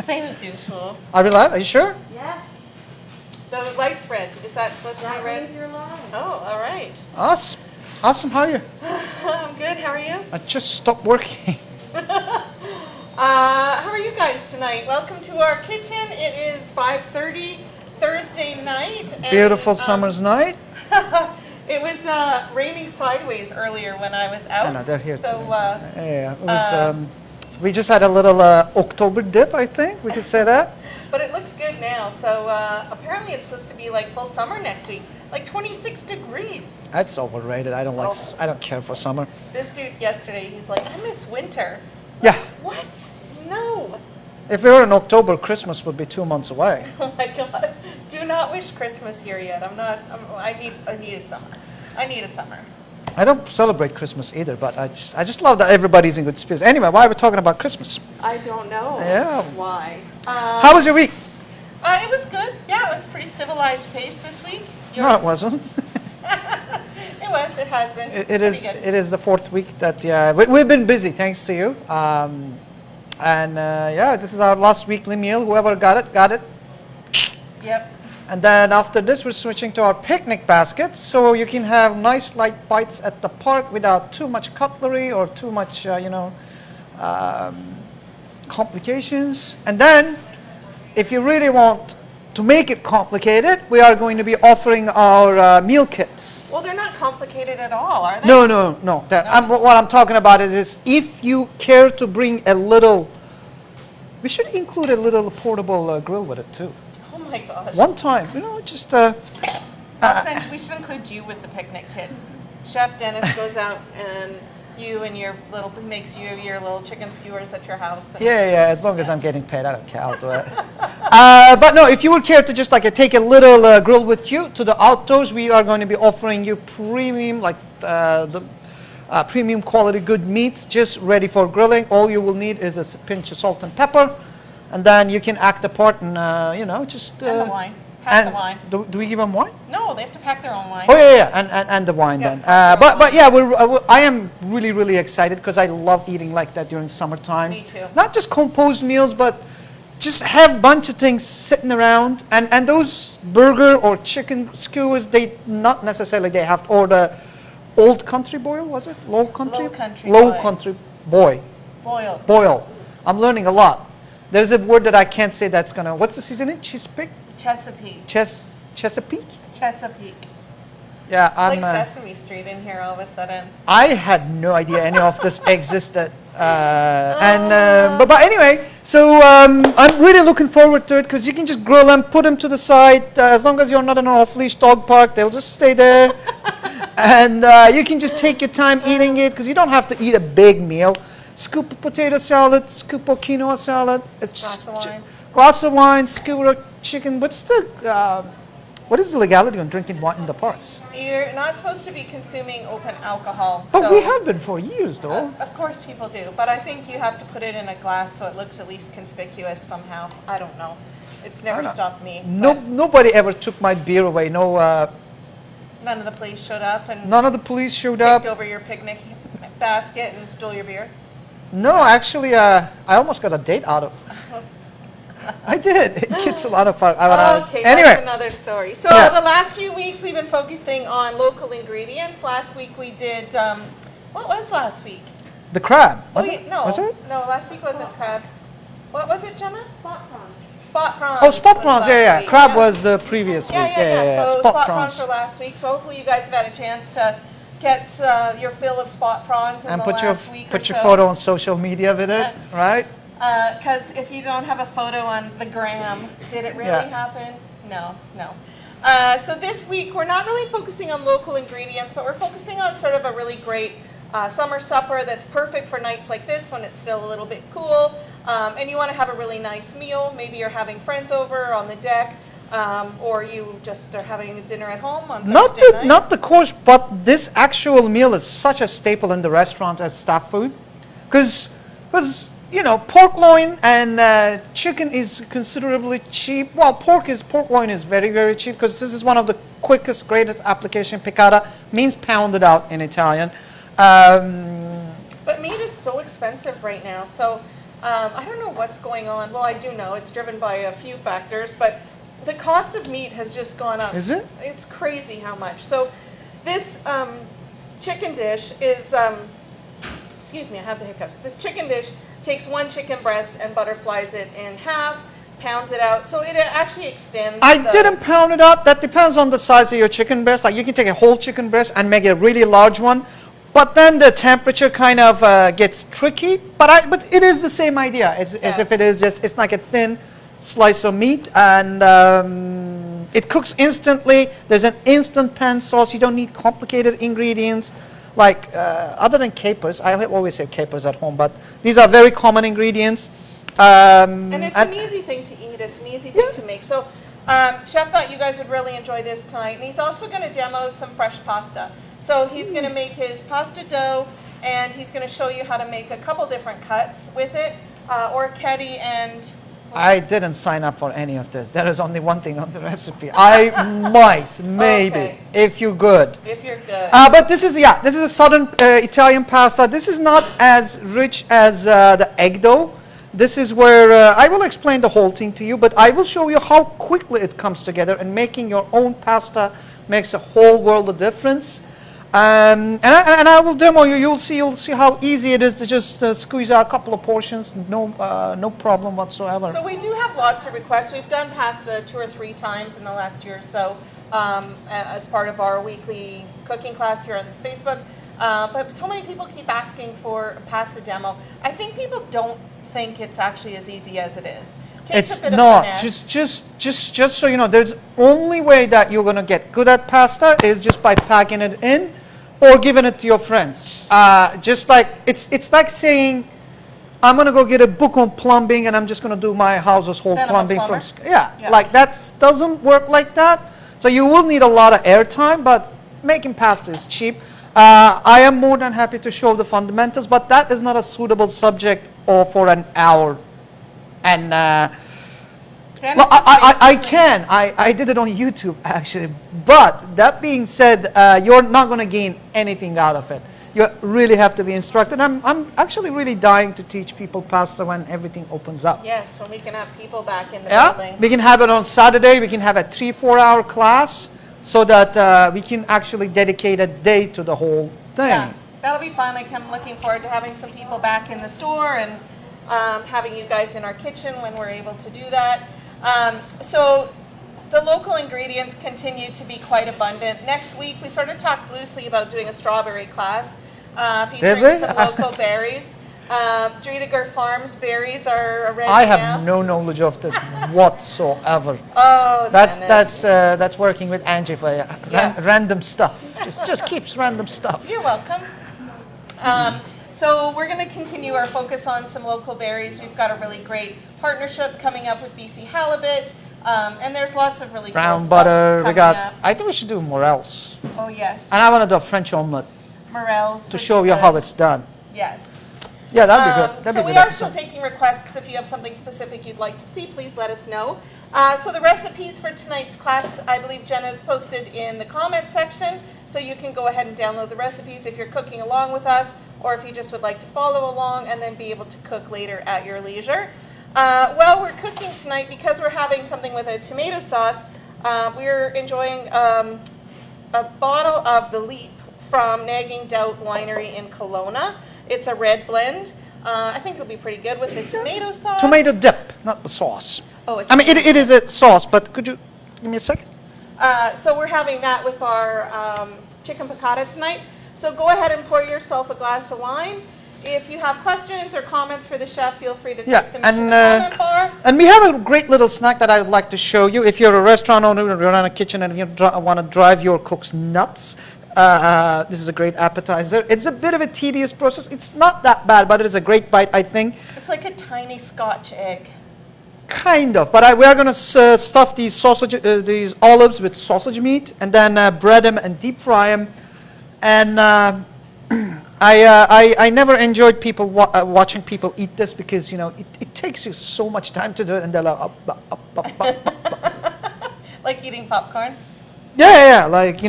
Same as usual. Are we live? Are you sure? Yeah. The light's red. Is that supposed to be red? You're live. Oh, all right. Awesome. Awesome. How are you? I'm good. How are you? I just stopped working. How are you guys tonight? Welcome to our kitchen. It is 5:30 Thursday night. And, Beautiful summer's night. It was raining sideways earlier when I was out. I know, they're here so, today. Yeah, it was, we just had a little October dip, I think. We could say that. But it looks good now. So apparently it's supposed to be like full summer next week, like 26 degrees. That's overrated. I don't like. I don't care for summer. This dude yesterday, he's like, I miss winter. Yeah. What? No. If we were in October, Christmas would be 2 months away. Oh my God. Do not wish Christmas here yet. I need a summer. I need a summer. I don't celebrate Christmas either, but I just love that everybody's in good spirits. Anyway, why are we talking about Christmas? I don't know. Yeah. Why? How was your week? It was good. Yeah, it was pretty civilized pace this week. No, it wasn't. It was. It has been. It is. It is the fourth week that we've been busy, thanks to you. Yeah, this is our last weekly meal. Whoever got it, got it. Yep. And then after this, we're switching to our picnic baskets, so you can have nice light bites at the park without too much cutlery or too much, complications. And then, if you really want to make it complicated, we are going to be offering our meal kits. Well, they're not complicated at all, are they? No. What I'm talking about is if you care to bring a little, we should include a little portable grill with it too. Oh my gosh. One time, just. We should include you with the picnic kit. Chef Deniz goes out and you and makes you your little chicken skewers at your house. Yeah, as long as I'm getting paid, I don't care, I'll do it. But no, if you would care to just take a little grill with you to the outdoors, we are going to be offering you premium, premium quality good meats, just ready for grilling. All you will need is a pinch of salt and pepper, and then you can act a part and, just... and the wine. Pack the wine. Do we give them wine? No, they have to pack their own wine. Oh yeah, and the wine then. But yeah, I am really excited because I love eating like that during summertime. Me too. Not just composed meals, but just have a bunch of things sitting around, and those burger or chicken skewers, they not necessarily they have to, or the old country boil, was it? Low country boil. Boil. I'm learning a lot. There's a word that I can't say that's gonna. What's the seasoning? Chesapeake. Chesapeake. Yeah, I'm. Like Sesame Street in here all of a sudden. I had no idea any of this existed, but anyway, so I'm really looking forward to it because you can just grill them, put them to the side. As long as you're not in an off-leash dog park, they'll just stay there, and you can just take your time eating it because you don't have to eat a big meal. Scoop of potato salad, scoop of quinoa salad, glass of wine, skewer of chicken. What's the what is the legality on drinking wine in the parks? You're not supposed to be consuming open alcohol. Oh, we have been for years, though. Of course people do, but I think you have to put it in a glass so it looks at least conspicuous somehow. I don't know. It's never stopped me. Nobody ever took my beer away. No. None of the police showed up and none of the police showed up. Kicked over your picnic basket and stole your beer? No, actually, I almost got a date out of. I did. It gets a lot of fun. Okay, anyway. That's another story. So the last few weeks we've been focusing on local ingredients. Last week we did, what was last week? The crab. Was last week wasn't crab. What was it, Jenna? Spot prawns. Spot prawns. Oh, spot prawns, yeah. Crab was the previous week. Yeah. So spot prawns for last week. So hopefully you guys have had a chance to get your fill of spot prawns in the last week or so. Put your photo on social media with it, right? Because if you don't have a photo on the gram, did it really happen? No. So this week we're not really focusing on local ingredients, but we're focusing on sort of a really great summer supper that's perfect for nights like this when it's still a little bit cool, and you want to have a really nice meal. Maybe you're having friends over on the deck, or you just are having a dinner at home on Thursday night. Not the course, but this actual meal is such a staple in the restaurant as staff food, because pork loin and chicken is considerably cheap. Well, pork loin is very cheap because this is one of the quickest, greatest application. Piccata means pounded out in Italian. But meat is so expensive right now. So I don't know what's going on. Well, I do know it's driven by a few factors, but the cost of meat has just gone up. Is it? It's crazy how much. So this chicken dish is, excuse me, I have the hiccups. This chicken dish takes one chicken breast and butterflies it in half, pounds it out, so it actually extends. I didn't pound it out. That depends on the size of your chicken breast. Like you can take a whole chicken breast and make it a really large one, but then the temperature kind of gets tricky. But it is the same idea as if it is just, it's like a thin slice of meat, and it cooks instantly. There's an instant pan sauce. You don't need complicated ingredients. Like other than capers, I always say capers at home, but these are very common ingredients. And it's an easy thing to eat. It's an easy thing to make. So Chef thought you guys would really enjoy this tonight. And he's also going to demo some fresh pasta. So he's going to make his pasta dough, and he's going to show you how to make a couple different cuts with it, orecchiette and... I didn't sign up for any of this. There is only one thing on the recipe. I might, maybe, if you're good. If you're good. But this is a southern Italian pasta. This is not as rich as the egg dough. This is where I will explain the whole thing to you, but I will show you how quickly it comes together, and making your own pasta makes a whole world of difference. And I will demo you. You'll see how easy it is to just squeeze out a couple of portions. No problem whatsoever. So we do have lots of requests. We've done pasta 2 or 3 times in the last year or so as part of our weekly cooking class here on Facebook. But so many people keep asking for a pasta demo. I think people don't think it's actually as easy as it is. It's not. Just so you know, there's only way that you're gonna get good at pasta is just by packing it in or giving it to your friends. Just like it's like saying, I'm gonna go get a book on plumbing and I'm just gonna do my house's whole plumbing from like that doesn't work like that. So you will need a lot of airtime, but making pasta is cheap. I am more than happy to show the fundamentals, but that is not a suitable subject or for an hour. And well, I did it on YouTube actually, but that being said, you're not going to gain anything out of it. You really have to be instructed. I'm actually really dying to teach people pasta when everything opens up. Yes, when we can have people back in the building. We can have it on Saturday. We can have a 3-4 hour class so that we can actually dedicate a day to the whole thing. Yeah, that'll be fun. I'm looking forward to having some people back in the store and having you guys in our kitchen when we're able to do that. So the local ingredients continue to be quite abundant. Next week, we sort of talked loosely about doing a strawberry class featuring some local berries. Driediger Farms berries are ready now. I have no knowledge of this whatsoever. Oh, that's working with Angie for random stuff. Just keeps random stuff. You're welcome. So we're going to continue our focus on some local berries. We've got a really great partnership coming up with BC Halibut, and there's lots of really brown cool butter. Stuff We got. up. I think we should do morels. Oh yes. And I want to do a French omelet Morels to show you how it's done. Yes. Yeah, that'd be good. So we are still taking requests. If you have something specific you'd like to see, please let us know. So the recipes for tonight's class, I believe Jenna's posted in the comment section, so you can go ahead and download the recipes if you're cooking along with us, or if you just would like to follow along and then be able to cook later at your leisure. Well, we're cooking tonight because we're having something with a tomato sauce. We're enjoying a bottle of The Leap from Nagging Doubt Winery in Kelowna. It's a red blend. I think it'll be pretty good with the tomato sauce. Tomato dip, not the sauce. Oh, it's I mean, it is a sauce, but could you give me a second? So we're having that with our chicken piccata tonight. So go ahead and pour yourself a glass of wine. If you have questions or comments for the chef, feel free to type them into the comment bar. And we have a great little snack that I would like to show you. If you're a restaurant owner, you run a kitchen and you want to drive your cooks nuts, this is a great appetizer. It's a bit of a tedious process. It's not that bad, but it is a great bite, I think. It's like a tiny Scotch egg. Kind of, but we are going to stuff these these olives with sausage meat, and then bread them and deep fry them. And I never enjoyed people watching people eat this because it takes you so much time to do it, and they're like like eating popcorn. Yeah, like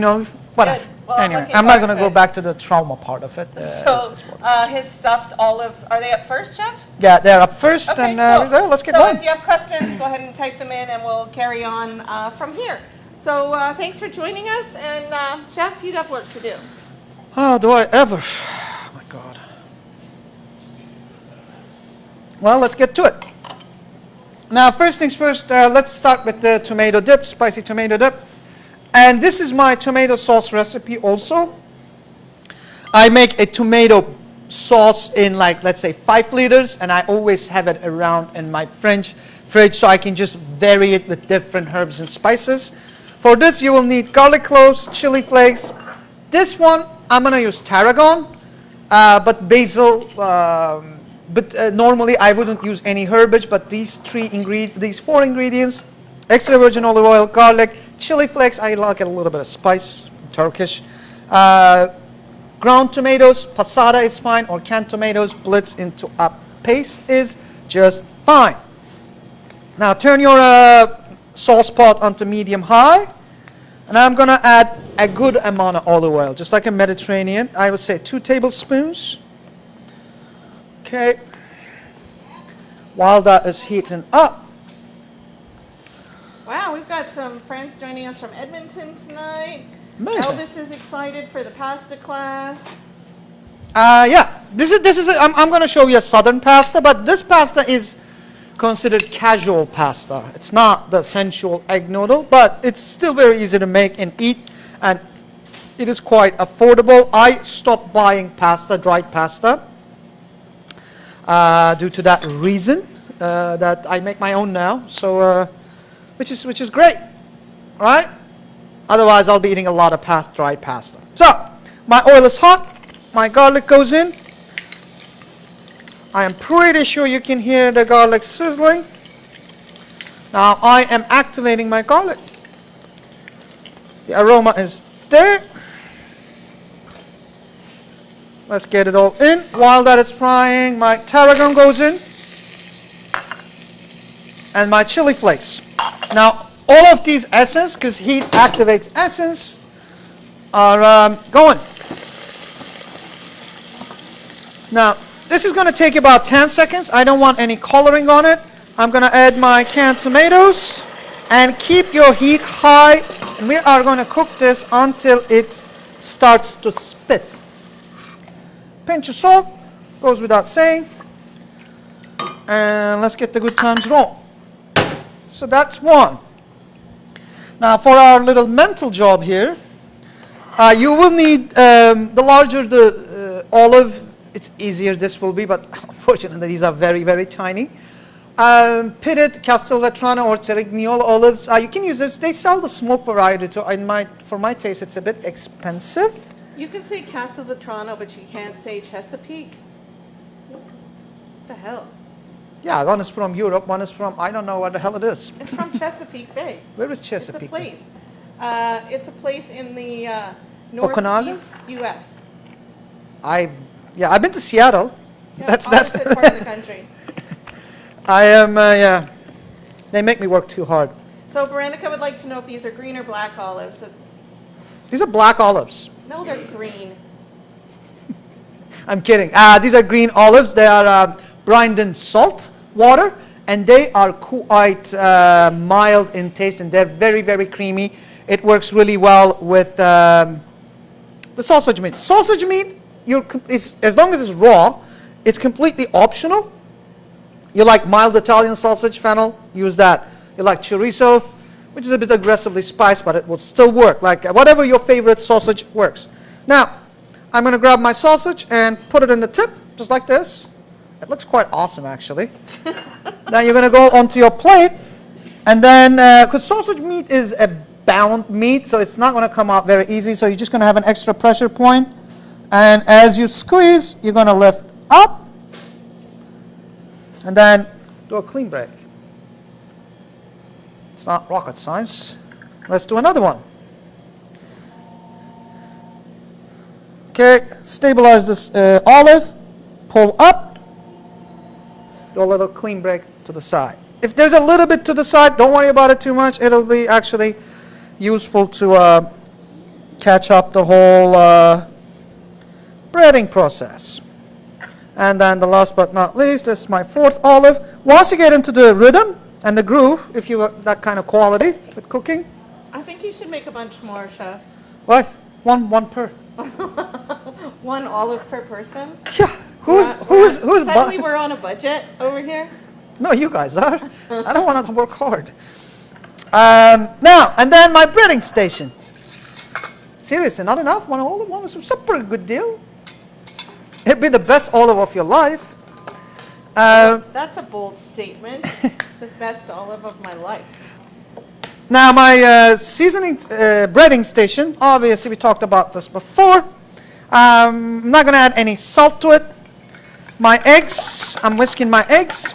whatever. Well, Anyway, looking I'm not forward going to to go it. back to the trauma part of it. So, his stuffed olives, are they up first, Chef? Yeah, they're up first, Okay, and cool. well, let's get so going. if you have questions, go ahead and type them in, and we'll carry on from here. So thanks for joining us, and Chef, you have work to do. Oh, do I ever? Oh my God. Well, let's get to it. Now, first things first, let's start with the tomato dip, spicy tomato dip. And this is my tomato sauce recipe also. I make a tomato sauce in like, let's say 5 liters, and I always have it around in my fridge so I can just vary it with different herbs and spices. For this, you will need garlic cloves, chili flakes. This one, I'm gonna use tarragon, but basil, normally I wouldn't use any herbage, but these 4 ingredients, extra virgin olive oil, garlic, chili flakes, I like a little bit of spice, Turkish. Ground tomatoes, passata is fine, or canned tomatoes blitzed into a paste is just fine. Now turn your sauce pot onto medium high, and I'm gonna add a good amount of olive oil, just like a Mediterranean. I would say 2 tablespoons. Okay. While that is heating up. Wow, we've got some friends joining us from Edmonton tonight. Amazing. Elvis is excited for the pasta class. Yeah, this is. I'm going to show you a southern pasta, but this pasta is considered casual pasta. It's not the sensual egg noodle, but it's still very easy to make and eat, and it is quite affordable. I stopped buying pasta, dried pasta, due to that reason, that I make my own now. So, which is great, right? Otherwise, I'll be eating a lot of dried pasta. So, my oil is hot. My garlic goes in. I am pretty sure you can hear the garlic sizzling. Now, I am activating my garlic. The aroma is there. Let's get it all in. While that is frying, my tarragon goes in. And my chili flakes. Now, all of these essence, because heat activates essence, are going. Now, this is going to take about 10 seconds. I don't want any coloring on it. I'm going to add my canned tomatoes. And keep your heat high. And we are going to cook this until it starts to spit. Pinch of salt, goes without saying. And let's get the good times roll. So that's one. Now for our little mental job here, you will need, the larger the olive, it's easier this will be, but unfortunately these are very, very tiny. Pitted Castelvetrano or Cerignola olives, you can use this. They sell the smoke variety too. For my taste, it's a bit expensive. You can say Castelvetrano, but you can't say Chesapeake. What the hell? Yeah, one is from Europe, one is from, I don't know what the hell it is. It's from Chesapeake Bay. Where is Chesapeake? It's a place. It's a place in the Okanagan? northeast U.S. I've been to Seattle. Yeah, that's opposite part of the country. I am, yeah. They make me work too hard. So Veronica would like to know if these are green or black olives. So, These are black olives. no, they're green. I'm kidding. These are green olives. They are brined in salt water, and they are quite mild in taste, and they're very, very creamy. It works really well with the sausage meat. Sausage meat, as long as it's raw, it's completely optional. You like mild Italian sausage, fennel, use that. You like chorizo, which is a bit aggressively spiced, but it will still work. Like whatever your favorite sausage works. Now, I'm going to grab my sausage and put it in the tip, just like this. It looks quite awesome, actually. Now you're going to go onto your plate, and then, because sausage meat is a bound meat, so it's not going to come out very easy, so you're just going to have an extra pressure point. And as you squeeze, you're going to lift up, and then do a clean break. It's not rocket science. Let's do another one. Okay, stabilize this olive, pull up, do a little clean break to the side. If there's a little bit to the side, don't worry about it too much. It'll be actually useful to catch up the whole breading process. And then the last but not least, this is my fourth olive. Once you get into the rhythm and the groove, if you have that kind of quality with cooking. I think you should make a bunch more, Chef. What? One per. One olive per person? Yeah. Who's Suddenly we're on a budget over here. No, you guys are. I don't want to work hard. Now, and then my breading station. Seriously, not enough? One olive? One is a pretty good deal. It'd be the best olive of your life. That's a bold statement. The best olive of my life. Now, my seasoning breading station, obviously we talked about this before. I'm not going to add any salt to it. My eggs, I'm whisking my eggs.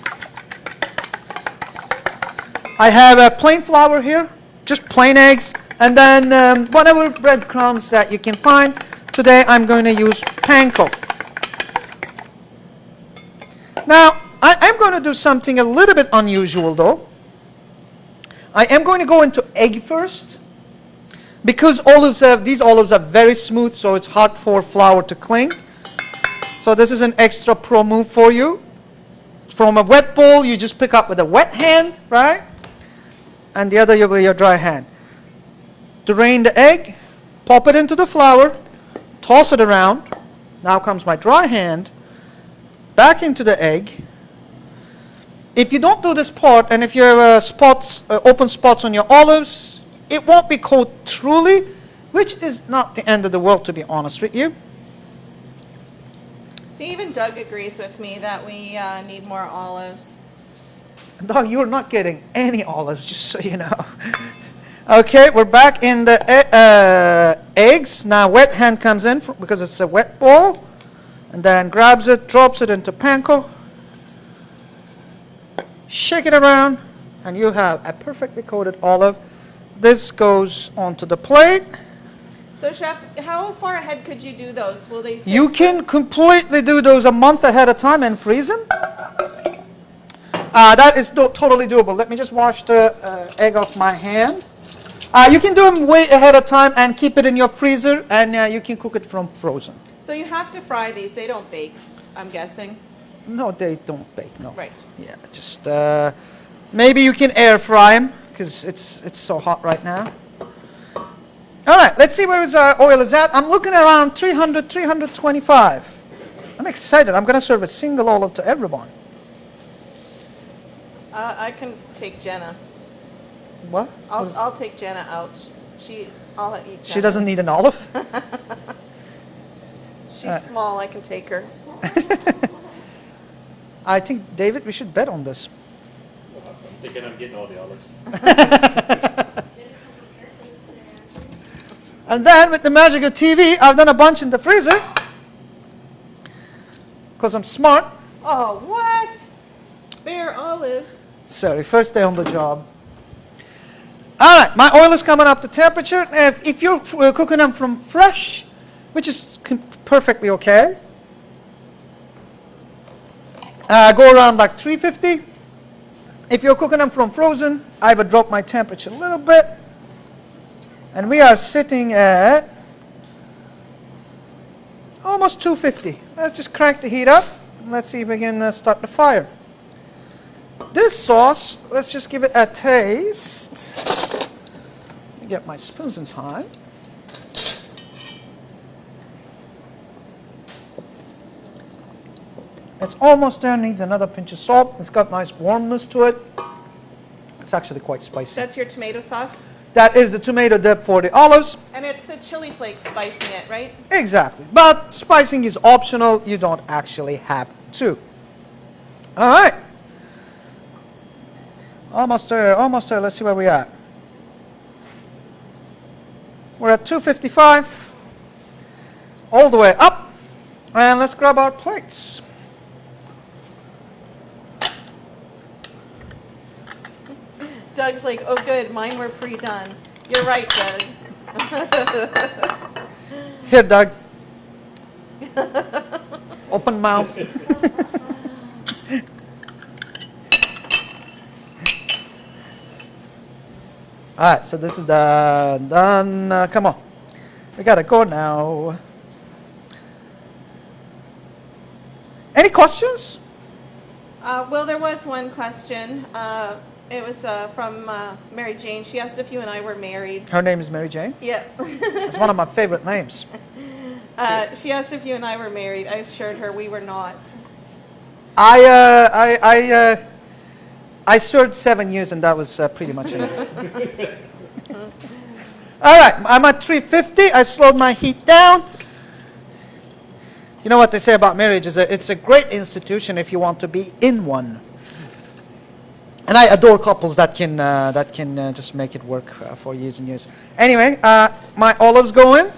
I have a plain flour here, just plain eggs, and then whatever breadcrumbs that you can find. Today I'm going to use panko. Now, I'm going to do something a little bit unusual though. I am going to go into egg first, because these olives are very smooth, so it's hard for flour to cling. So this is an extra pro move for you. From a wet bowl, you just pick up with a wet hand, right? And the other with your dry hand. Drain the egg, pop it into the flour, toss it around. Now comes my dry hand, back into the egg. If you don't do this part, and if you have open spots on your olives, it won't be cooked truly, which is not the end of the world, to be honest with you. See, even Doug agrees with me that we need more olives. Doug, you're not getting any olives, just so you know. Okay, we're back in the eggs. Now wet hand comes in because it's a wet bowl, and then grabs it, drops it into panko. Shake it around, and you have a perfectly coated olive. This goes onto the plate. So, Chef, how far ahead could you do those? Will they? You can completely do those a month ahead of time and freeze them. That is totally doable. Let me just wash the egg off my hand. You can do them way ahead of time and keep it in your freezer, and you can cook it from frozen. So you have to fry these. They don't bake, I'm guessing. No, they don't bake, no. Right. Yeah, just maybe you can air fry them because it's so hot right now. All right, let's see where his oil is at. I'm looking around 300, 325. I'm excited. I'm going to serve a single olive to everyone. I can take Jenna. What? I'll take Jenna out. I'll eat Jenna. She doesn't need an olive? She's small. I can take her. I think, David, we should bet on this. I'm thinking I'm getting all the olives. And then with the magic of TV, I've done a bunch in the freezer. Because I'm smart. Oh, what? Spare olives. Sorry, first day on the job. All right, my oil is coming up to temperature. If you're cooking them from fresh, which is perfectly okay, go around like 350. If you're cooking them from frozen, I would drop my temperature a little bit. And we are sitting at almost 250. Let's just crank the heat up. And let's see if we can start the fire. This sauce, let's just give it a taste. Let me get my spoons in time. It's almost there, needs another pinch of salt. It's got nice warmness to it. It's actually quite spicy. That's your tomato sauce? That is the tomato dip for the olives. And it's the chili flakes spicing it, right? Exactly. But spicing is optional. You don't actually have to. All right. Almost there, almost there. Let's see where we're at. We're at 255. All the way up. And let's grab our plates. Doug's like, oh good, mine were pre-done. You're right, Doug. Here, Doug. Open mouth. All right, so this is the done. Come on. We gotta go now. Any questions? Well, there was one question. It was from Mary Jane. She asked if you and I were married. Her name is Mary Jane. Yeah. It's one of my favorite names. She asked if you and I were married. I assured her we were not. I served 7 years, and that was pretty much enough. All right, I'm at 350. I slowed my heat down. You know what they say about marriage is that it's a great institution if you want to be in one. And I adore couples that can just make it work for years and years. Anyway, my olives go in.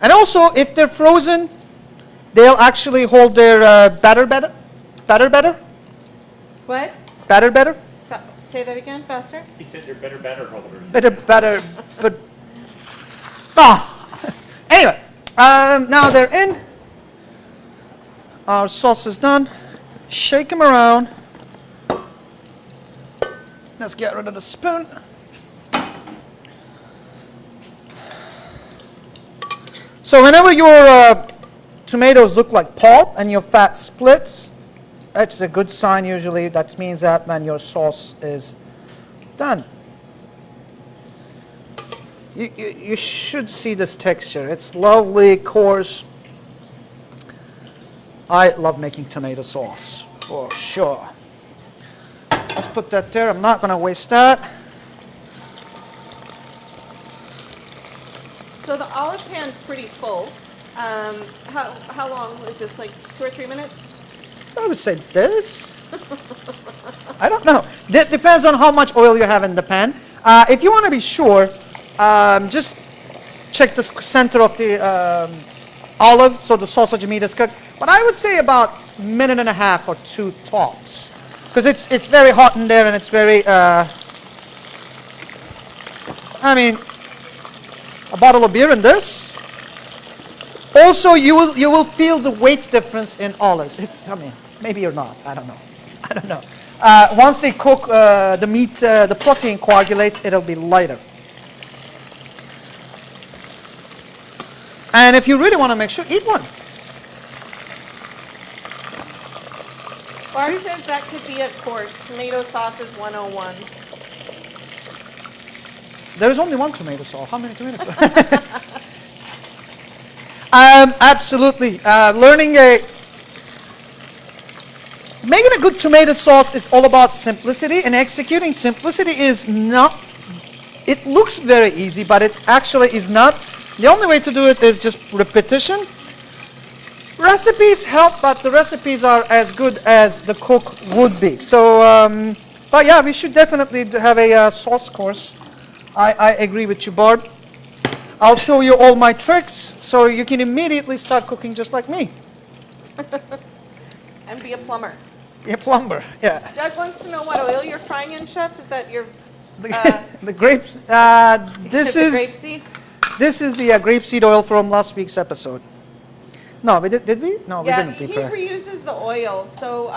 And also, if they're frozen, they'll actually hold their batter better. What? Batter. Say that again, faster. He said you're better holder. Better, but anyway, now they're in. Our sauce is done. Shake them around. Let's get rid of the spoon. So whenever your tomatoes look like pulp and your fat splits, that's a good sign usually. That means that, man, your sauce is done. You should see this texture. It's lovely, coarse. I love making tomato sauce, for sure. Let's put that there. I'm not going to waste that. So the olive pan's pretty full. How long is this? Like 2 or 3 minutes? I would say this. I don't know. That depends on how much oil you have in the pan. If you want to be sure, just check the center of the olive so the sausage meat is cooked. But I would say about 1.5 minutes or 2 tops. Because it's very hot in there and it's very, I mean, a bottle of beer in this. Also, you will feel the weight difference in olives. Maybe you're not. I don't know. Once they cook the meat, the protein coagulates. It'll be lighter. And if you really want to make sure, eat one. Barb says that could be a course. Tomato sauce is 101. There is only one tomato sauce. How many tomatoes? Absolutely. Making a good tomato sauce is all about simplicity, and executing simplicity is not, it looks very easy, but it actually is not. The only way to do it is just repetition. Recipes help, but the recipes are as good as the cook would be. So, but yeah, we should definitely have a sauce course. I agree with you, Barb. I'll show you all my tricks so you can immediately start cooking just like me. And be a plumber. Be a plumber, yeah. Doug wants to know what oil you're frying in, Chef. Is that your The grapes. This the is grapeseed? this is the grapeseed oil from last week's episode. No, we did we? No, we Yeah, didn't. he Deep fry. reuses the oil. So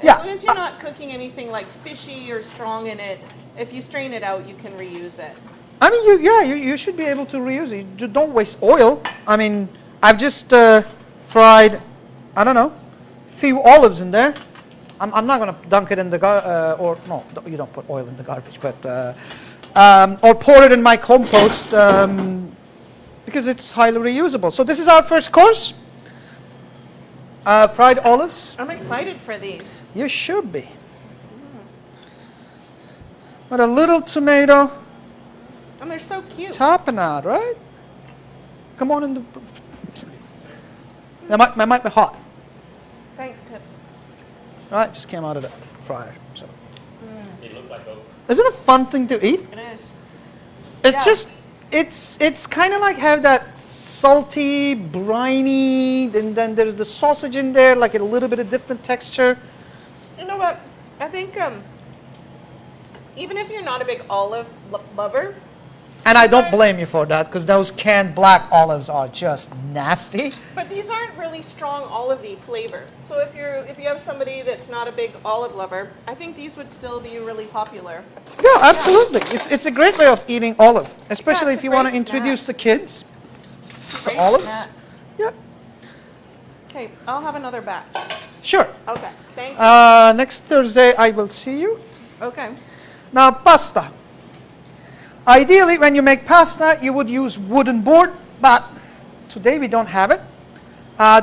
Yeah. as long as you're not cooking anything like fishy or strong in it, if you strain it out, you can reuse it. I mean, you should be able to reuse it. You don't waste oil. I mean, I've just fried, I don't know, few olives in there. I'm not going to dunk it in the or no, you don't put oil in the garbage, but or pour it in my compost because it's highly reusable. So this is our first course. Fried olives. I'm excited for these. You should be. With a little tomato. And they're so cute. Tapenade, right? Come on in the. That might be hot. Thanks, Tips. Right, just came out of the fryer. So, They look like oak. isn't it a fun thing to eat? It is. It's Yeah. just, it's kind of like have that salty, briny, and then there's the sausage in there, like a little bit of different texture. You know what? I think even if you're not a big olive lover, And I don't blame you for that, because those canned black olives are just nasty. But these aren't really strong olivey flavor. So if you have somebody that's not a big olive lover, I think these would still be really popular. Yeah, absolutely. It's a great way of eating olive, especially it's if a you want to great introduce snack. the kids to Great olives. snack. Yeah, Okay, I'll have another batch. sure. Okay, thank you. Next Thursday, I will see you. Okay. Now, pasta. Ideally, when you make pasta, you would use wooden board, but today we don't have it.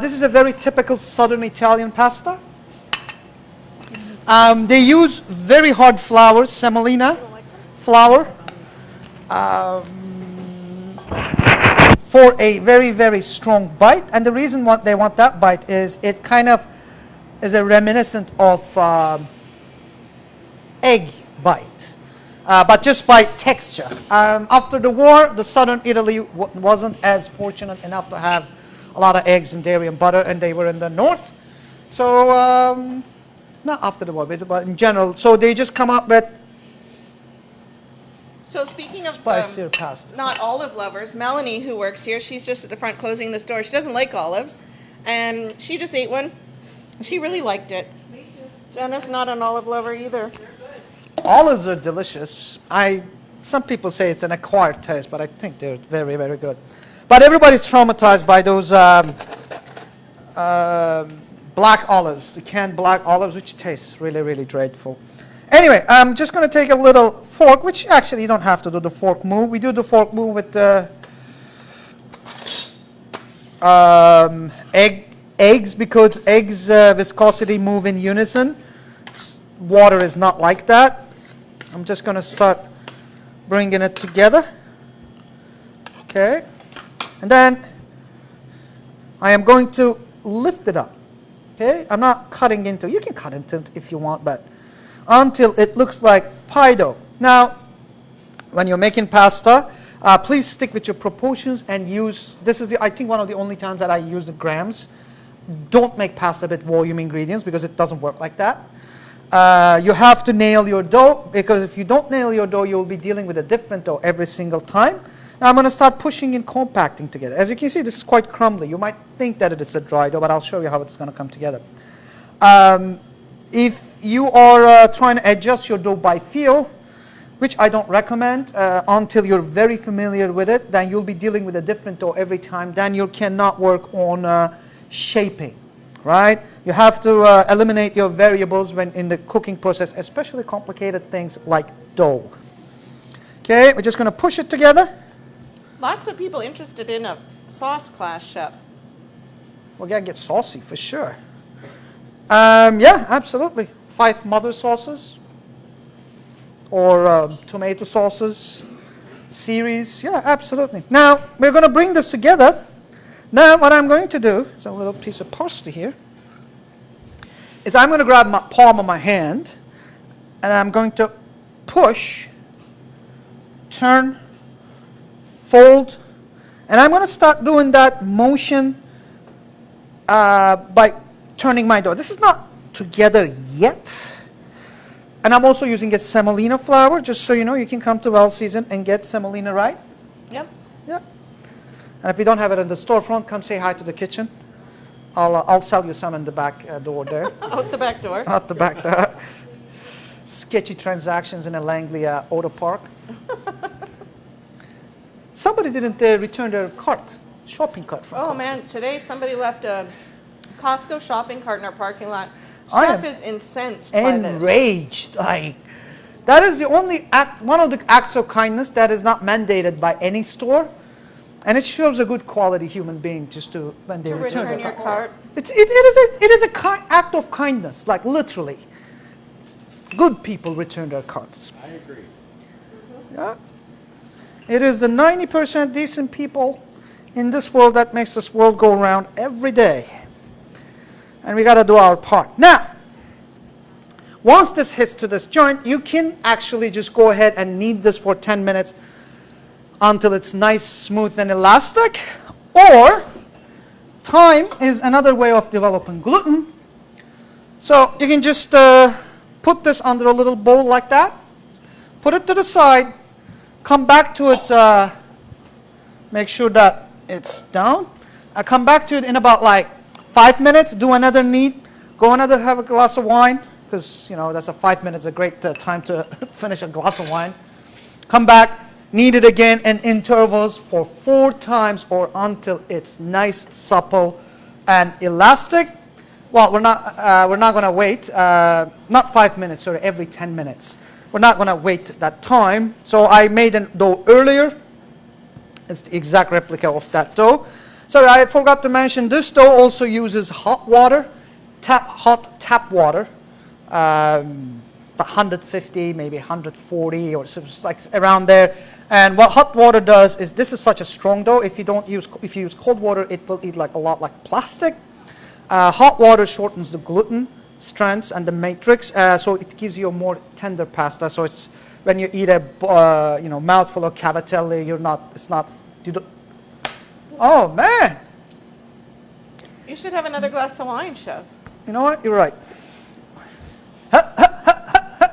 This is a very typical Southern Italian pasta. They use very hard flour, semolina flour, for a very, very strong bite. And the reason why they want that bite is it kind of is a reminiscent of egg bite. But just by texture. After the war, the southern Italy wasn't as fortunate enough to have a lot of eggs and dairy and butter, and they were in the north. So, not after the war, but in general. So they just come up with So speaking of spicier pasta. not olive lovers, Melanie, who works here, she's just at the front closing the store. She doesn't like olives, and she just ate one. She really liked it. Me too. Jenna's not an olive lover either. Olives are delicious. Some people say it's an acquired taste, but I think they're very, very good. But everybody's traumatized by those black olives, the canned black olives, which tastes really, really dreadful. Anyway, I'm just going to take a little fork, which actually you don't have to do the fork move. We do the fork move with the eggs, because eggs viscosity move in unison. Water is not like that. I'm just going to start bringing it together. Okay. And then I am going to lift it up. Okay. I'm not cutting into, you can cut into it if you want, but until it looks like pie dough. Now, when you're making pasta, please stick with your proportions and use, this is I think one of the only times that I use the grams. Don't make pasta with volume ingredients, because it doesn't work like that. You have to nail your dough, because if you don't nail your dough, you'll be dealing with a different dough every single time. Now I'm going to start pushing and compacting together. As you can see, this is quite crumbly. You might think that it is a dry dough, but I'll show you how it's going to come together. If you are trying to adjust your dough by feel, which I don't recommend until you're very familiar with it, then you'll be dealing with a different dough every time. Then you cannot work on shaping. Right? You have to eliminate your variables when in the cooking process, especially complicated things like dough. Okay, we're just going to push it together. Lots of people interested in a sauce class, Chef. We're going to get saucy for sure. Yeah, absolutely. 5 mother sauces or tomato sauces series. Yeah, absolutely. Now, we're going to bring this together. Now, what I'm going to do is a little piece of parsley here. Is I'm going to grab my palm of my hand, and I'm going to push, turn, fold, and I'm going to start doing that motion by turning my dough. This is not together yet. And I'm also using a semolina flour, just so you know, you can come to Well Seasoned and get semolina right. Yep. Yeah. And if you don't have it in the storefront, come say hi to the kitchen. I'll sell you some in the back door there. Out the back door. Out the back door. Sketchy transactions in a Langley auto park. Somebody didn't return their cart, shopping cart from Oh Costco. man, today somebody left a Costco shopping cart in our parking lot. I Chef am is incensed by this. Enraged. Like, that is the only act, one of the acts of kindness that is not mandated by any store. And it shows a good quality human being just to, when they To return their your cart. cart. It is a act of kindness, like literally. Good people return their carts. I agree. Yeah. It is the 90% decent people in this world that makes this world go around every day. And we got to do our part. Now, once this hits to this joint, you can actually just go ahead and knead this for 10 minutes until it's nice, smooth, and elastic. Or, time is another way of developing gluten. So you can just put this under a little bowl like that. Put it to the side. Come back to it, make sure that it's down. I come back to it in about like 5 minutes, do another knead, go another have a glass of wine, because that's a 5 minutes, a great time to finish a glass of wine. Come back, knead it again in intervals for 4 times or until it's nice, supple, and elastic. Well, we're not going to wait, not 5 minutes, sorry, every 10 minutes. We're not going to wait that time. So I made a dough earlier. It's the exact replica of that dough. So I forgot to mention, this dough also uses hot water, hot tap water, 150, maybe 140, or so it's like around there. And what hot water does is, this is such a strong dough. If you use cold water, it will eat like a lot like plastic. Hot water shortens the gluten strands and the matrix, so it gives you a more tender pasta. So it's when you eat a mouthful of Cavatelli, oh man! You should have another glass of wine, Chef. You know what? You're right.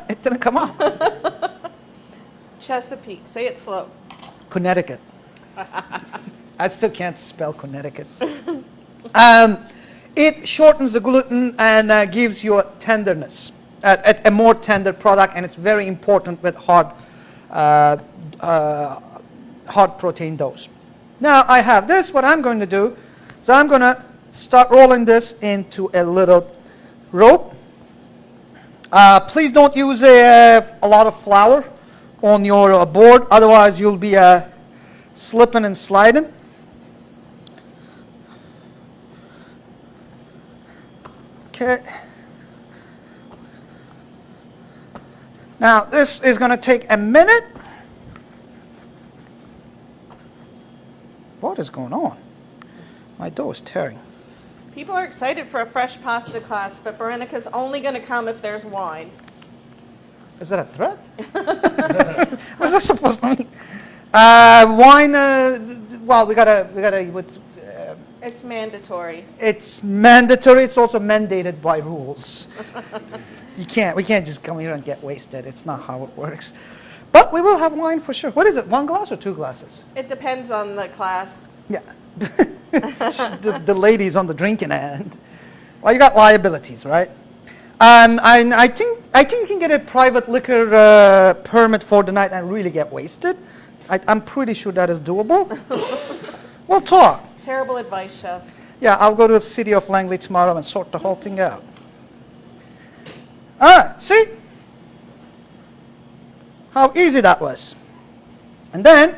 It didn't come out. Chesapeake. Say it slow. Connecticut. I still can't spell Connecticut. It shortens the gluten and gives you a tenderness, a more tender product, and it's very important with hard protein doughs. Now I have this. What I'm going to do is I'm going to start rolling this into a little rope. Please don't use a lot of flour on your board, otherwise you'll be slipping and sliding. Okay. Now this is going to take a minute. What is going on? My dough is tearing. People are excited for a fresh pasta class, but Veronica's only going to come if there's wine. Is that a threat? What's that supposed to mean? Wine. Well, we gotta. It's mandatory. It's mandatory. It's also mandated by rules. We can't just come here and get wasted. It's not how it works. But we will have wine for sure. What is it? 1 glass or 2 glasses? It depends on the class. Yeah. the ladies on the drinking end. Well, you got liabilities, right? I think you can get a private liquor permit for the night and really get wasted. I'm pretty sure that is doable. We'll talk. Terrible advice, Chef. Yeah, I'll go to the city of Langley tomorrow and sort the whole thing out. All right, see? How easy that was. And then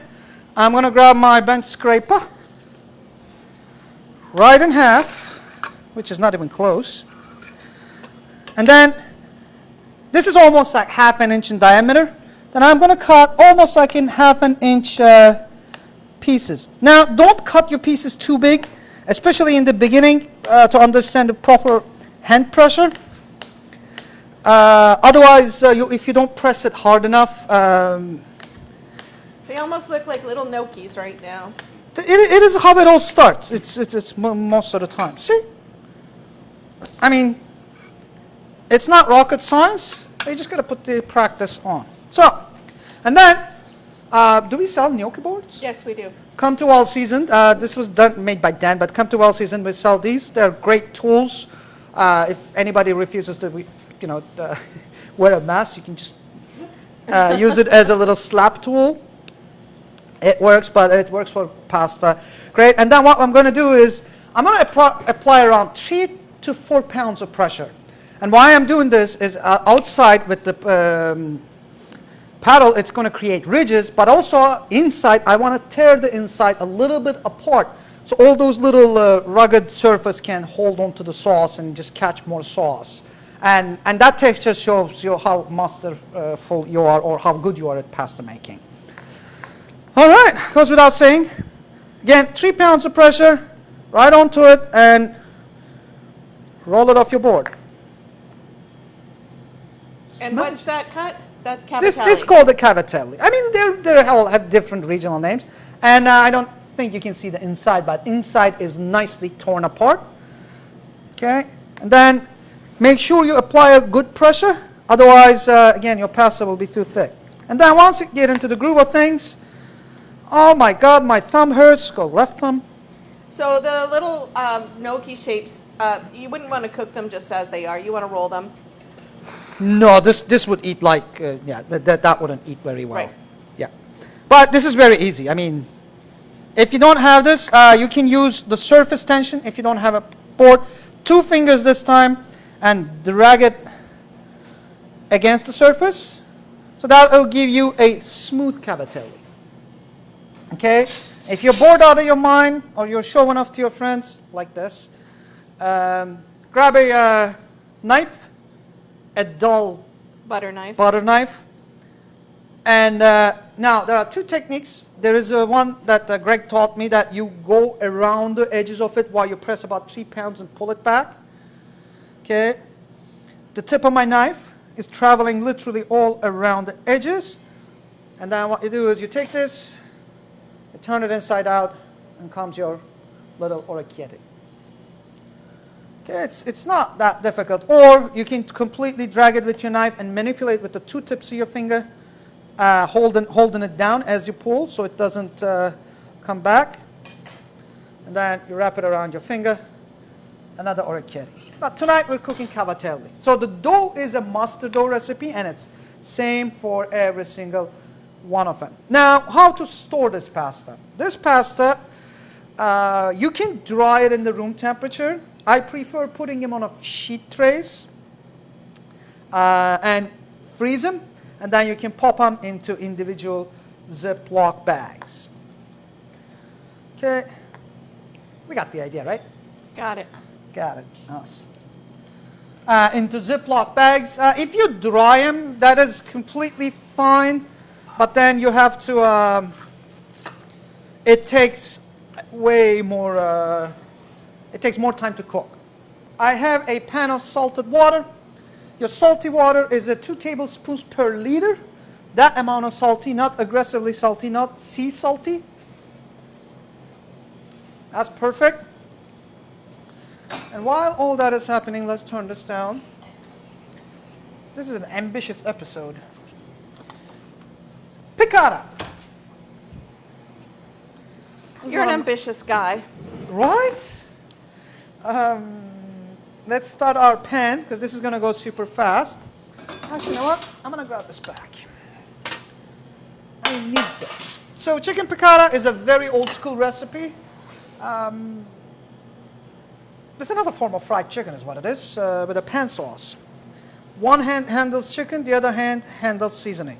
I'm going to grab my bench scraper, right in half, which is not even close. And then this is almost like 1/2 inch in diameter. Then I'm going to cut almost like in 1/2 inch pieces. Now, don't cut your pieces too big, especially in the beginning, to understand the proper hand pressure. Otherwise, if you don't press it hard enough, They almost look like little gnocchis right now. it is how it all starts. It's most of the time. See? I mean, it's not rocket science. You just got to put the practice on. So, and then, do we sell gnocchi boards? Yes, we do. Come to Well Seasoned. This was made by Dan, but come to Well Seasoned. We sell these. They're great tools. If anybody refuses to, wear a mask, you can just use it as a little slap tool. It works, but it works for pasta. Great. And then what I'm going to do is I'm going to apply around 3 to 4 pounds of pressure. And why I'm doing this is outside with the paddle, it's going to create ridges, but also inside, I want to tear the inside a little bit apart. So all those little rugged surface can hold on to the sauce and just catch more sauce. And that texture shows you how masterful you are or how good you are at pasta making. All right, goes without saying. Again, 3 pounds of pressure, right onto it, and roll it off your board. And what's that cut? That's Cavatelli. This is called the Cavatelli. I mean, they all have different regional names, and I don't think you can see the inside, but inside is nicely torn apart. Okay, and then make sure you apply a good pressure. Otherwise, again, your pasta will be too thick. And then once you get into the groove of things, oh my God, my thumb hurts. Go left thumb. So the little gnocchi shapes, you wouldn't want to cook them just as they are. You want to roll them. No, this would eat like, yeah, that wouldn't eat very well. Right. Yeah. But this is very easy. I mean, if you don't have this, you can use the surface tension. If you don't have a board, 2 fingers this time, and drag it against the surface. So that will give you a smooth cavatelli. Okay? If you're bored out of your mind, or you're showing off to your friends, like this, grab a knife, a dull Butter knife. butter knife. And now there are 2 techniques. There is one that Greg taught me, that you go around the edges of it while you press about 3 pounds and pull it back. Okay. The tip of my knife is traveling literally all around the edges. And then what you do is you take this, you turn it inside out, and comes your little orecchiette. Okay, it's not that difficult. Or you can completely drag it with your knife and manipulate with the 2 tips of your finger, holding it down as you pull so it doesn't come back. And then you wrap it around your finger, another orecchiette. But tonight we're cooking cavatelli. So the dough is a mustard dough recipe, and it's same for every single one of them. Now, how to store this pasta? This pasta, you can dry it in the room temperature. I prefer putting them on a sheet trays and freeze them, and then you can pop them into individual Ziploc bags. Okay, we got the idea, right? Got it. Got it. Awesome. Into Ziploc bags. If you dry them, that is completely fine, but then you have to, it takes way more, it takes more time to cook. I have a pan of salted water. Your salty water is 2 tablespoons per liter. That amount of salty, not aggressively salty, not sea salty. That's perfect. And while all that is happening, let's turn this down. This is an ambitious episode. Piccata. You're an ambitious guy. Right? Let's start our pan, because this is going to go super fast. Actually, you know what? I'm going to grab this back. I need this. So chicken piccata is a very old school recipe. This is another form of fried chicken is what it is, with a pan sauce. One hand handles chicken, the other hand handles seasoning.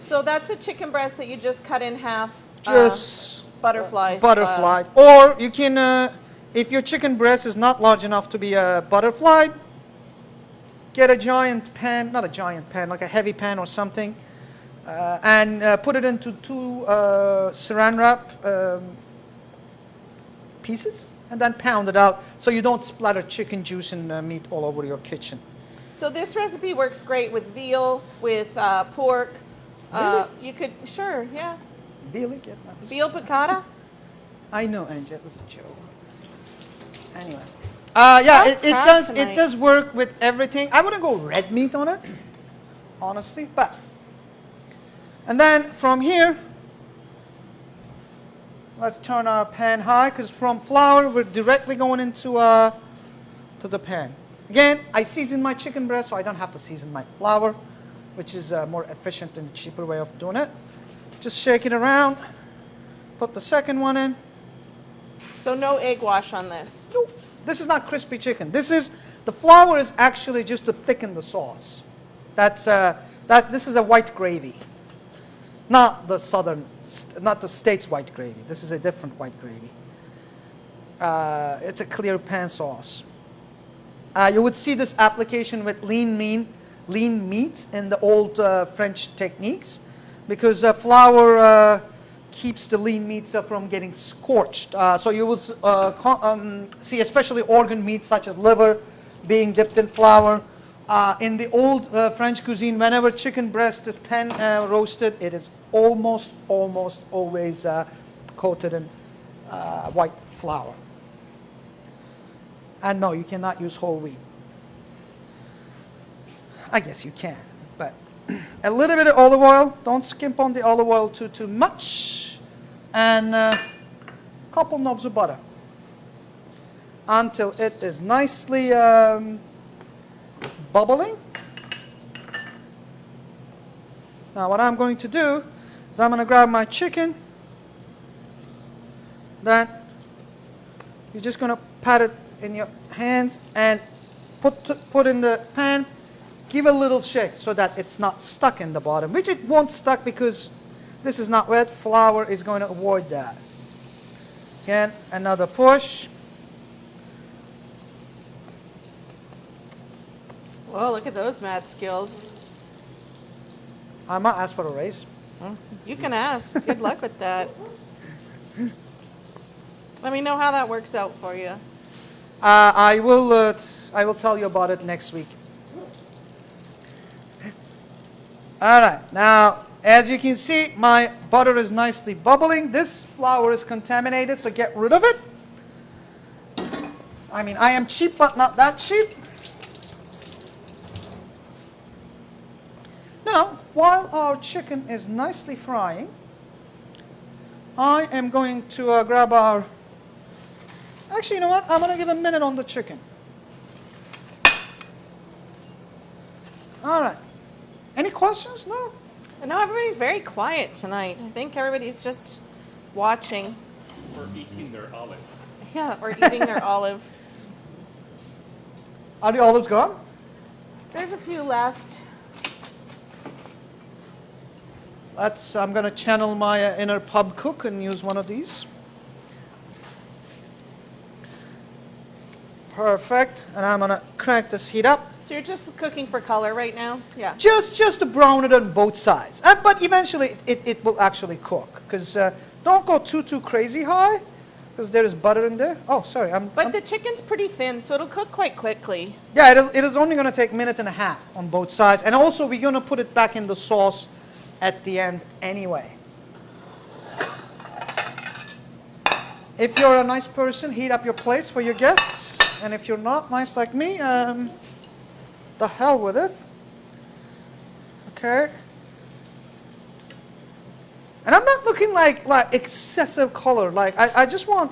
So that's a chicken breast that you just cut in half. Just butterfly. butterflied. Or you can, if your chicken breast is not large enough to be butterflied, get a giant pan, not a giant pan, like a heavy pan or something, and put it into 2 saran wrap pieces, and then pound it out so you don't splatter chicken juice and meat all over your kitchen. So this recipe works great with veal, with pork. Really? You could, sure, yeah. Really? Get that. Veal piccata? I know, Angie, it was a joke. Anyway. Yeah, it does work with everything. I wouldn't go red meat on it, honestly, but. And then from here, let's turn our pan high, because from flour, we're directly going into to the pan. Again, I season my chicken breast, so I don't have to season my flour, which is more efficient and cheaper way of doing it. Just shake it around, put the second one in. So no egg wash on this. Nope. This is not crispy chicken. The flour is actually just to thicken the sauce. This is a white gravy. Not the States white gravy. This is a different white gravy. It's a clear pan sauce. You would see this application with lean meat in the old French techniques, because flour keeps the lean meats from getting scorched. So you will see especially organ meats such as liver being dipped in flour. In the old French cuisine, whenever chicken breast is pan roasted, it is almost always coated in white flour. And no, you cannot use whole wheat. I guess you can, but a little bit of olive oil. Don't skimp on the olive oil too much. And a couple knobs of butter until it is nicely bubbling. Now what I'm going to do is I'm going to grab my chicken. Then you're just going to pat it in your hands and put in the pan. Give a little shake so that it's not stuck in the bottom, which it won't stuck because this is not wet. Flour is going to avoid that. Again, another push. Whoa, look at those math skills. I might ask for a raise. You can ask. Good luck with that. Let me know how that works out for you. I will tell you about it next week. All right, now as you can see, my butter is nicely bubbling. This flour is contaminated, so get rid of it. I mean, I am cheap, but not that cheap. Now, while our chicken is nicely frying, I am going to grab our... Actually, you know what? I'm going to give a minute on the chicken. All right. Any questions? No? I know everybody's very quiet tonight. I think everybody's just watching. Or eating their olive. Yeah, or eating their olive. Are the olives gone? There's a few left. I'm going to channel my inner pub cook and use one of these. Perfect. And I'm going to crank this heat up. So you're just cooking for color right now? Yeah. Just to brown it on both sides. But eventually it will actually cook. Because don't go too crazy high. Because there is butter in there. Oh, sorry. But the chicken's pretty thin, so it'll cook quite quickly. Yeah, it is only going to take a minute and a half on both sides. And also we're going to put it back in the sauce at the end anyway. If you're a nice person, heat up your plates for your guests. And if you're not nice like me, the hell with it. Okay. And I'm not looking like excessive color. Like I just want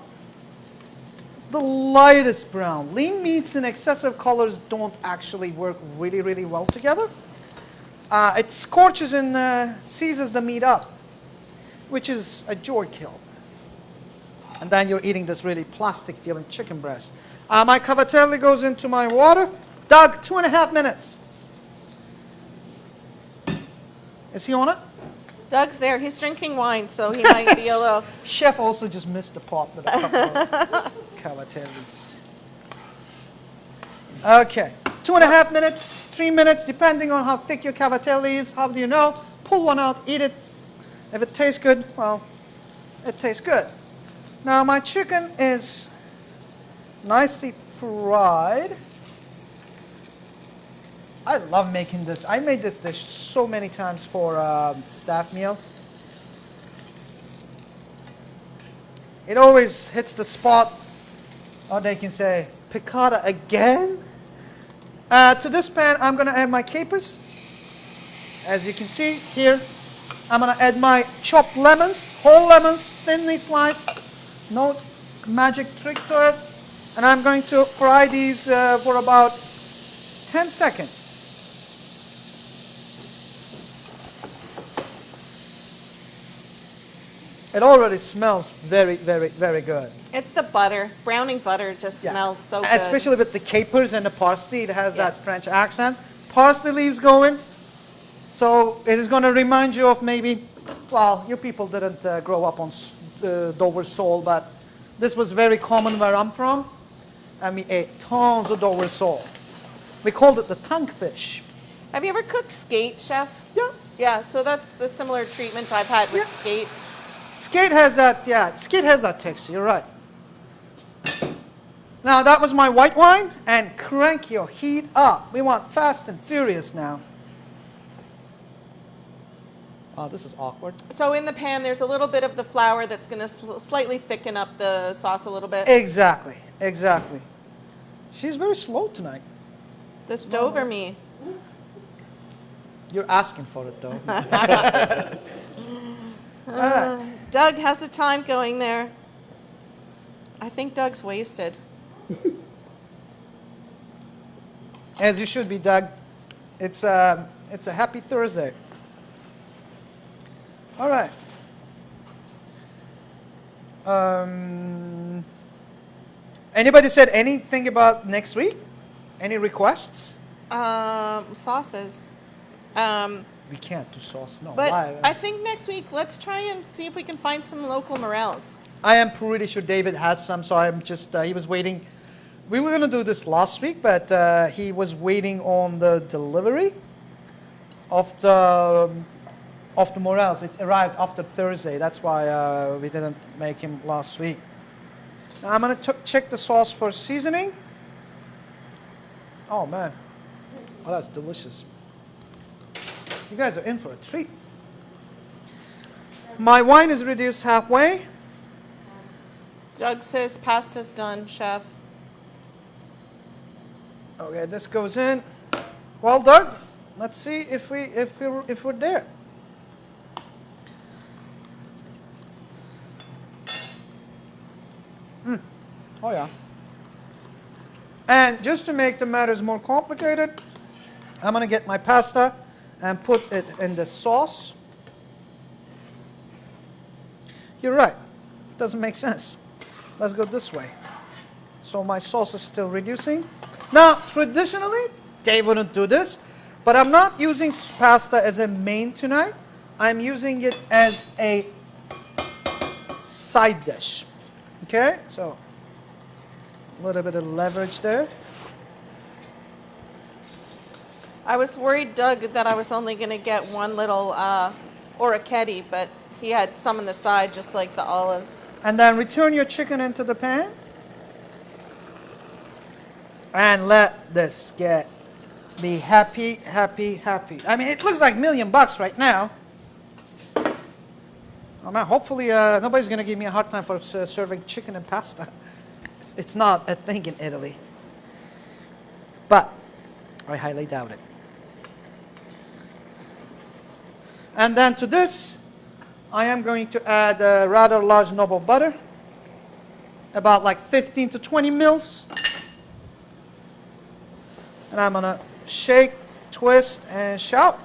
the lightest brown. Lean meats and excessive colors don't actually work really well together. It scorches and seizes the meat up, which is a joy kill. And then you're eating this really plastic feeling chicken breast. My cavatelli goes into my water. Doug, 2.5 minutes. Is he on it? Doug's there. He's drinking wine, so he might be a little... Chef also just missed the pot with a couple of cavatellis. Okay. 2.5 minutes, 3 minutes, depending on how thick your cavatelli is. How do you know? Pull one out, eat it. If it tastes good, well, it tastes good. Now my chicken is nicely fried. I love making this. I made this dish so many times for staff meal. It always hits the spot, or they can say, piccata again. To this pan, I'm going to add my capers. As you can see here, I'm going to add my chopped lemons, whole lemons, thinly sliced. No magic trick to it. And I'm going to fry these for about 10 seconds. It already smells very good. It's the butter. Browning butter just Yeah. smells so good. Especially with the capers and the parsley, it has that French accent. Parsley leaves going, so it is going to remind you of maybe, well, you people didn't grow up on Dover sole, but this was very common where I'm from, and we ate tons of Dover sole. We called it the tongue fish. Have you ever cooked skate, Chef? Yeah. Yeah, so that's a similar treatment I've had with Yeah. skate. Skate has that, yeah, skate has that texture, you're right. Now that was my white wine, and crank your heat up. We want fast and furious now. Oh, this is awkward. So in the pan, there's a little bit of the flour that's going to slightly thicken up the sauce a little bit. Exactly. She's very slow tonight. The stove or me? You're asking for it, though. All right. Doug, how's the time going there? I think Doug's wasted. As you should be, Doug. It's a happy Thursday. All right. Anybody said anything about next week? Any requests? Sauces. We can't do sauce. No. But Why? I think next week, let's try and see if we can find some local morels. I am pretty sure David has some, so I'm just, he was waiting. We were going to do this last week, but he was waiting on the delivery of the morels. It arrived after Thursday. That's why we didn't make him last week. Now I'm going to check the sauce for seasoning. Oh, man. Oh, that's delicious. You guys are in for a treat. My wine is reduced halfway. Doug says pasta's done, chef. Okay, this goes in. Well, Doug, let's see if we're there. Oh yeah. And just to make the matters more complicated, I'm gonna get my pasta and put it in the sauce. You're right. It doesn't make sense. Let's go this way. So my sauce is still reducing. Now, traditionally, they wouldn't do this, but I'm not using pasta as a main tonight. I'm using it as a side dish. Okay? So, a little bit of leverage there. I was worried, Doug, that I was only going to get one little orecchiette, but he had some on the side, just like the olives. And then return your chicken into the pan. And let this be happy, happy, happy. I mean, it looks like $1 million right now. Oh man, hopefully nobody's going to give me a hard time for serving chicken and pasta. It's not a thing in Italy. But I highly doubt it. And then to this, I am going to add a rather large noble butter. About like 15 to 20 mils. And I'm going to shake, twist, and shout.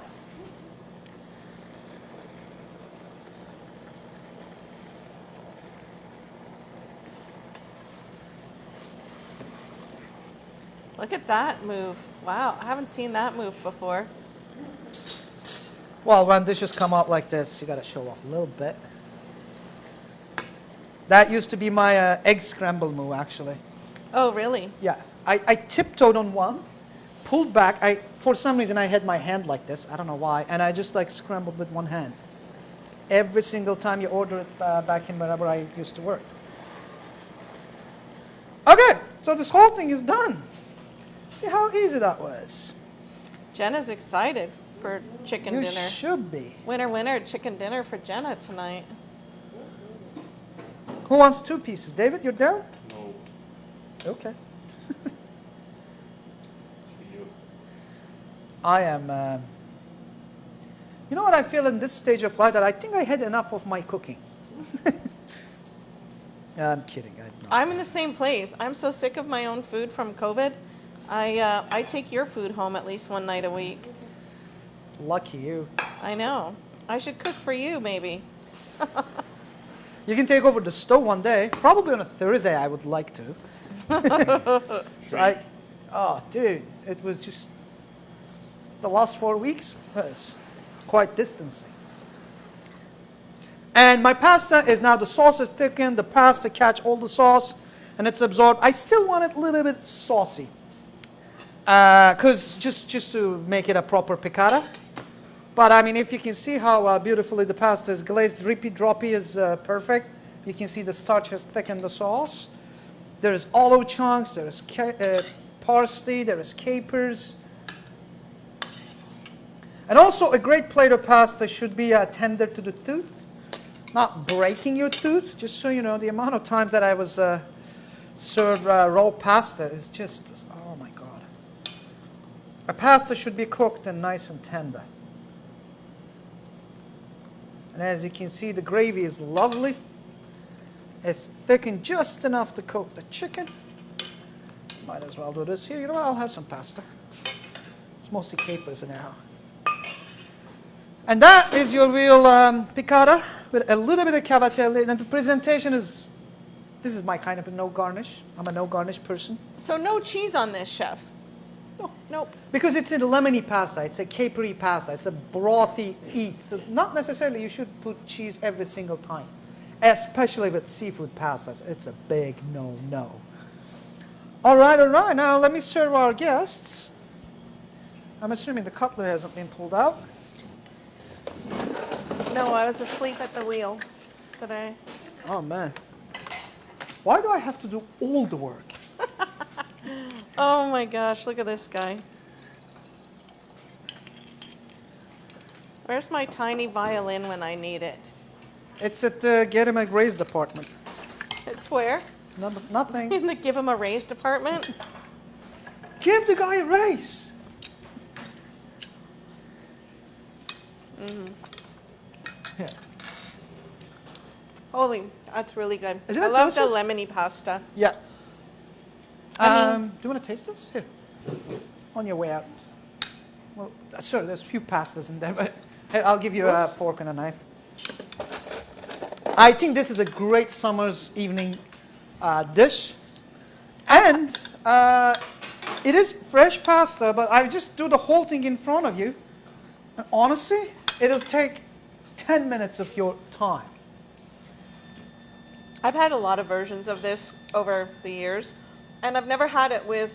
Look at that move. Wow, I haven't seen that move before. Well, when dishes come out like this, you got to show off a little bit. That used to be my egg scramble move, actually. Oh, really? Yeah, I tiptoed on one, pulled back. For some reason, I had my hand like this. I don't know why. And I just like scrambled with one hand. Every single time you order it back in wherever I used to work. Okay, so this whole thing is done. See how easy that was. Jenna's excited for chicken You dinner. should be. Winner, winner, chicken dinner for Jenna tonight. Who wants 2 pieces? David, you're down? No, Okay. to you. I am. You know what I feel in this stage of life? That I think I had enough of my cooking. Yeah, I'm kidding. I'm in the same place. I'm so sick of my own food from COVID. I take your food home at least one night a week. Lucky you. I know. I should cook for you, maybe. You can take over the stove one day. Probably on a Thursday, I would like to. So oh, dude, it was just the last 4 weeks was quite distancing. And my pasta is now, the sauce is thickened, the pasta catch all the sauce, and it's absorbed. I still want it a little bit saucy. Because just to make it a proper piccata. But I mean, if you can see how beautifully the pasta is glazed, drippy, droppy is perfect. You can see the starch has thickened the sauce. There's olive chunks, there's parsley, there is capers. And also a great plate of pasta should be tender to the tooth. Not breaking your tooth, just so you know, the amount of times that I was served raw pasta is just, oh my God. A pasta should be cooked and nice and tender. And as you can see, the gravy is lovely. It's thickened just enough to coat the chicken. Might as well do this here. You know what? I'll have some pasta. It's mostly capers now. And that is your real piccata with a little bit of cavatelli. And the presentation is, this is my kind of a no garnish. I'm a no garnish person. So no cheese on this, chef? No. Nope. Because it's a lemony pasta, it's a capery pasta, it's a brothy eat. So it's not necessarily you should put cheese every single time. Especially with seafood pastas, it's a big no-no. All right, now let me serve our guests. I'm assuming the cutlery hasn't been pulled out. No, I was asleep at the wheel today. Oh man. Why do I have to do all the work? Oh my gosh, look at this guy. Where's my tiny violin when I need it? It's at Get Him a Raise department. It's where? Nothing. In the give him a raise department? Give the guy a raise. Yeah. Holy, that's really good. Isn't I it love the delicious? lemony pasta. Yeah. I Do you want to taste this? Here. On your way out. Well, sure, there's a few pastas in there, but here, I'll give you a fork and a knife. I think this is a great summer's evening dish. And it is fresh pasta, but I just do the whole thing in front of you. And honestly, it'll take 10 minutes of your time. I've had a lot of versions of this over the years, and I've never had it with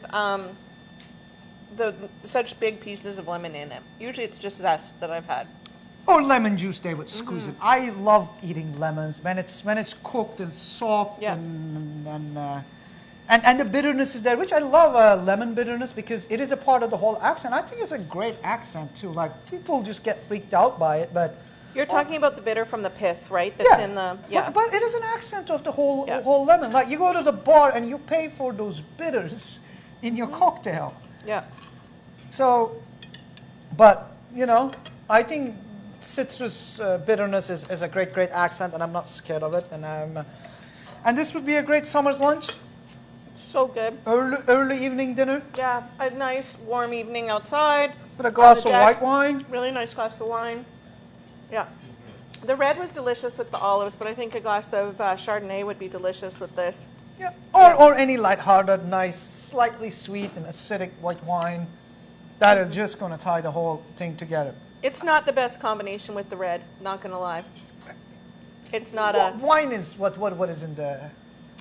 such big pieces of lemon in it. Usually it's just zest that I've had. Or lemon juice they would squeeze it. I love eating lemons when it's cooked and soft. Yeah. And the bitterness is there, which I love lemon bitterness because it is a part of the whole accent. I think it's a great accent too. Like people just get freaked out by it, but You're talking about the bitter from the pith, right? That's in the But it is an accent of the whole Yeah. whole lemon. Like you go to the bar and you pay for those bitters in your cocktail. Yeah. So, but you know, I think citrus bitterness is a great accent, and I'm not scared of it. And this would be a great summer's lunch, So good. early evening dinner Yeah, a nice warm evening outside. with a glass of On the deck. white wine. Really nice glass of wine. Yeah. The red was delicious with the olives, but I think a glass of Chardonnay would be delicious with this. Yeah, or any lighthearted, nice, slightly sweet and acidic white wine. That is just going to tie the whole thing together. It's not the best combination with the red, not gonna lie. It's not Wine is what is in the.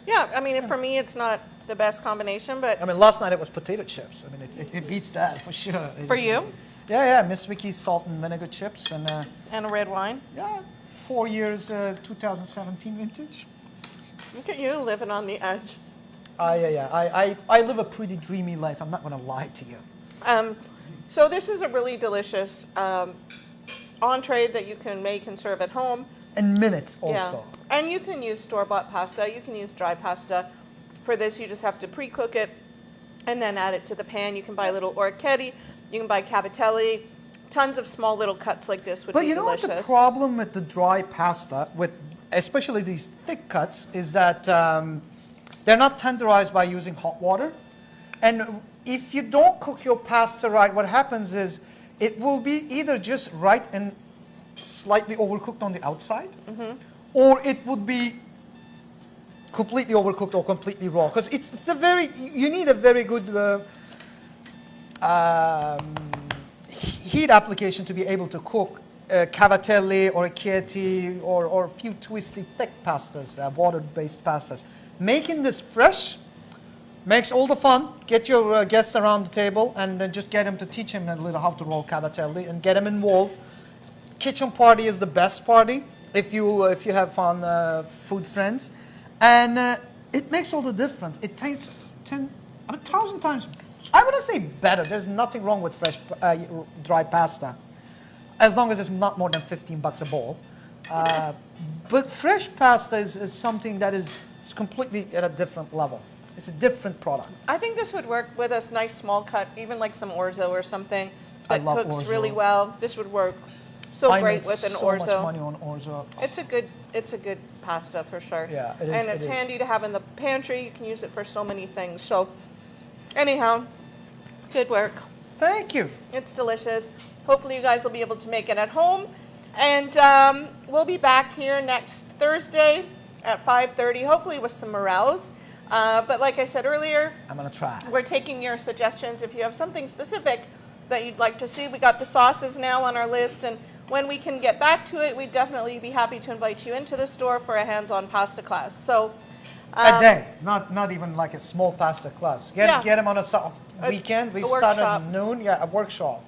Yeah, I mean, for me, it's not the best combination, but I mean, last night it was potato chips. I mean, it beats that for sure. for you, Yeah, Miss Vicky's salt and vinegar chips and and a red wine. yeah, 4 years, 2017 vintage. Look at you living on the edge. I live a pretty dreamy life. I'm not going to lie to you. So this is a really delicious entree that you can make and serve at home. In minutes also. Yeah, and you can use store-bought pasta. You can use dry pasta. For this, you just have to pre-cook it and then add it to the pan. You can buy little orecchiette. You can buy cavatelli. Tons of small little cuts like this would But be you know delicious. what the problem with the dry pasta, with especially these thick cuts, is that they're not tenderized by using hot water. And if you don't cook your pasta right, what happens is it will be either just right and slightly overcooked on the outside, or it would be completely overcooked or completely raw. Because you need a very good heat application to be able to cook cavatelli or orecchiette or a few twisty thick pastas, water-based pastas. Making this fresh makes all the fun. Get your guests around the table and then just get them to teach them a little how to roll cavatelli and get them involved. Kitchen party is the best party if you have fun food friends, and it makes all the difference. It tastes 1,000 times. I wouldn't say better. There's nothing wrong with fresh dry pasta, as long as it's not more than $15 a bowl. But fresh pasta is something that is completely at a different level. It's a different product. I think this would work with a nice small cut, even like some orzo or something I that love cooks orzo. really well. This would work so I great made with an so much orzo. money on orzo. It's a good pasta for sure. Yeah, it is, And it it's is. handy to have in the pantry. You can use it for so many things. So, anyhow, good work. Thank you. It's delicious. Hopefully, you guys will be able to make it at home. And we'll be back here next Thursday at 5:30, hopefully with some morels. But like I said earlier, I'm gonna try. we're taking your suggestions. If you have something specific that you'd like to see, we got the sauces now on our list. And when we can get back to it, we'd definitely be happy to invite you into the store for a hands-on pasta class. So, A day, not even like a small pasta class. Yeah. Get them on a weekend. We a start workshop. at noon. Yeah, a workshop.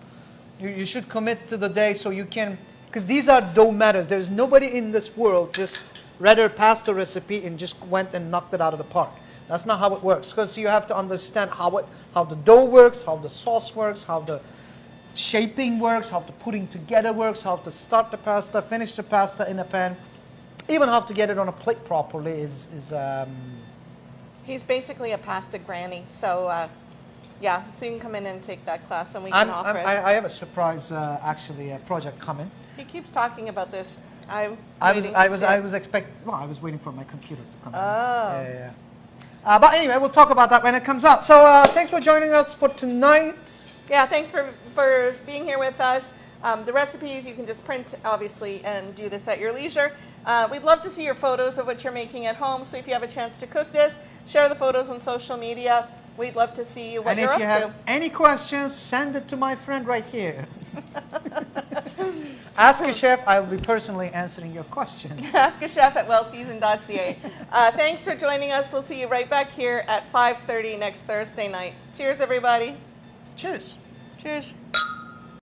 You should commit to the day so you can, because these are dough matters. There's nobody in this world just read a pasta recipe and just went and knocked it out of the park. That's not how it works. Because you have to understand how the dough works, how the sauce works, how the shaping works, how the putting together works, how to start the pasta, finish the pasta in a pan, even how to get it on a plate properly is he's basically a pasta granny. So, yeah, so you can come in and take that class and we can offer it. I have a surprise, actually, a project coming. He keeps talking about this. I was waiting for my computer to come. Oh. Yeah. But anyway, we'll talk about that when it comes out. So thanks for joining us for tonight. Yeah, thanks for being here with us. The recipes you can just print, obviously, and do this at your leisure. We'd love to see your photos of what you're making at home. So if you have a chance to cook this, share the photos on social media. We'd love to see what you're up to. And if you have any questions, send it to my friend right here. Ask a chef. I will be personally answering your question. Ask a chef at wellseasoned.ca. Thanks for joining us. We'll see you right back here at 5:30 next Thursday night. Cheers, everybody. Cheers. Cheers.